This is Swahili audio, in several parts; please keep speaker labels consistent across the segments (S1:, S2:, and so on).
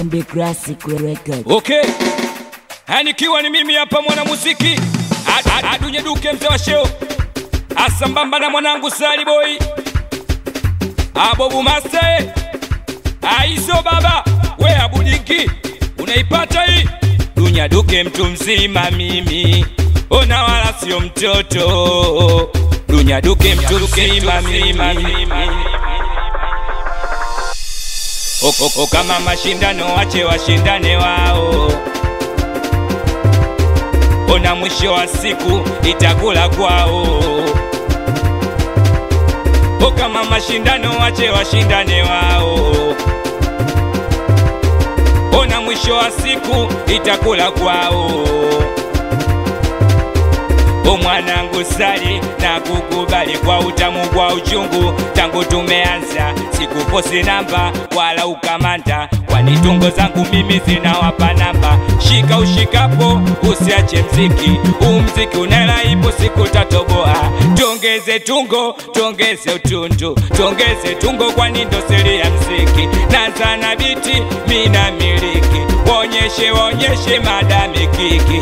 S1: MB Classic Record.
S2: Okay. Nikiwa ni mimi hapa mwana muziki Adunye Duke mzee wa show, asambamba na mwanangu Sali Boy, Bobu Master, Aiso baba, we abudiki, unaipata hii? Dunya Duke mtu mzima mimi, ona wala sio mtoto. Dunya Duke mtu mzima mimi. Kama mashindano wache washindane wao, ona mwisho wa siku itakula kwao. Kama mashindano wache washindane wao, ona mwisho wa siku itakula kwao. Mwanangu Sali na kukubali kwa utamu kwa uchungu, tangu tumeanza sikuposi namba wala ukamanda, kwani tungo zangu mimi zinawapa namba. Shika ushikapo usiache mziki, mziki unela ipo siku tatoboa. Tuongeze tungo, tuongeze utundu, tuongeze tungo kwani ndo siri ya mziki. Nanza na biti mina miliki, wonyeshe madame kiki.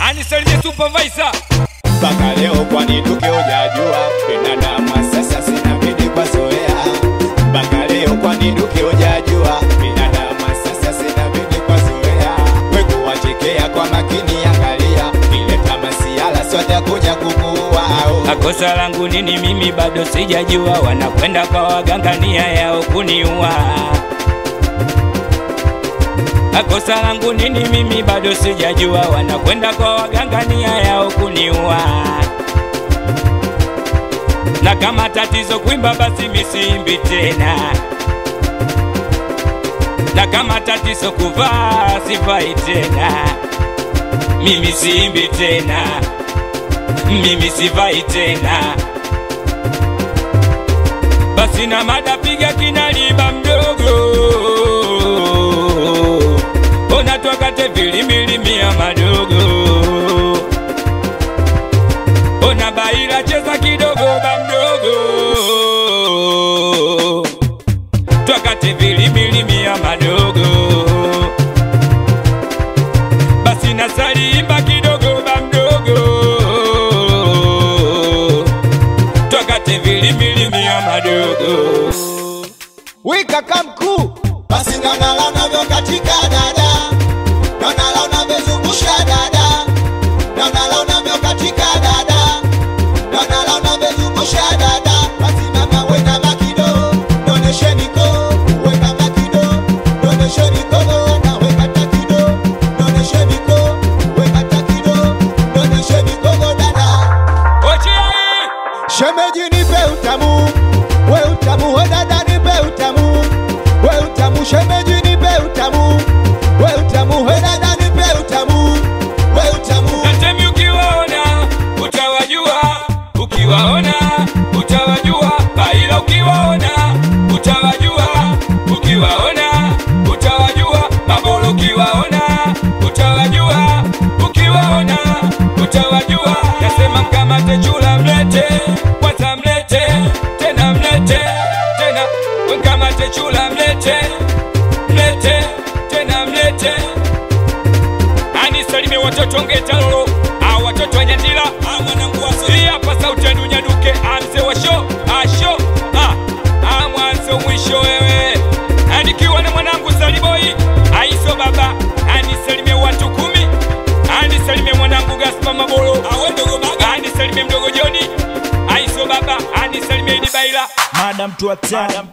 S2: Anisalimie supervisor.
S3: Baka leo kwani Duke hujajua, binadamu sasa sinabidi kwa zoea. Baka leo kwani Duke hujajua, binadamu sasa sinabidi kwa zoea. Wewe wachekea kwa makini, angalia ile kama siala sote kuja kukuua.
S2: Akosa langu nini mimi bado sijajua, wanakwenda kwa waganga nia yao kuniua. Akosa langu nini mimi bado sijajua, wanakwenda kwa waganga nia yao kuniua. Na kama tatizo kuimba basi misiimbi tena, na kama tatizo kuvaa sivai tena. Mimi siimbi tena, mimi sivai tena. Basi na mada piga kinaliba mdogo, ona tuakate vilimili mia madogo. Ona baila cheza kidogo ba mdogo, tuakate vilimili mia madogo. Basi na Sali imba kidogo ba mdogo, tuakate vilimili mia madogo.
S3: Wika kamku basi naona unavyo katika dada, naona unavyozungusha dada, naona unavyo katika dada, naona unavyozungusha dada. Basi mama weka makido, noneshe niko, weka makido, noneshe niko, na weka takido, noneshe niko, weka takido, noneshe niko dada.
S2: Ochiai
S3: Shemeji nipe utamu, we utamu, we dada nipe utamu, we utamu. Shemeji nipe utamu, we utamu, we dada nipe utamu, we utamu.
S2: Natemi ukiwaona utawajua, ukiwaona utawajua. Baila ukiwaona utawajua, ukiwaona utawajua. Mabolo ukiwaona utawajua, ukiwaona utawajua. Nasema mkamate chula mlete, kwanza mlete, tena mlete, tena mkamate chula mlete, mlete, tena mlete. Anisalimie watoto Ngetalolo, watoto wa Nyandila, mwanangu waso. Hii hapa sauti ya Dunya Duke, mzee wa show, show, mwanzo mwisho wewe. Nikiwa na mwanangu Sali Boy, Aiso baba. Anisalimie watu 10, anisalimie mwanangu Gaspar Mabolo, ndogo baga. Anisalimie mdogo Joni, Aiso baba. Anisalimie Idi Baila,
S4: Madam Tuatana.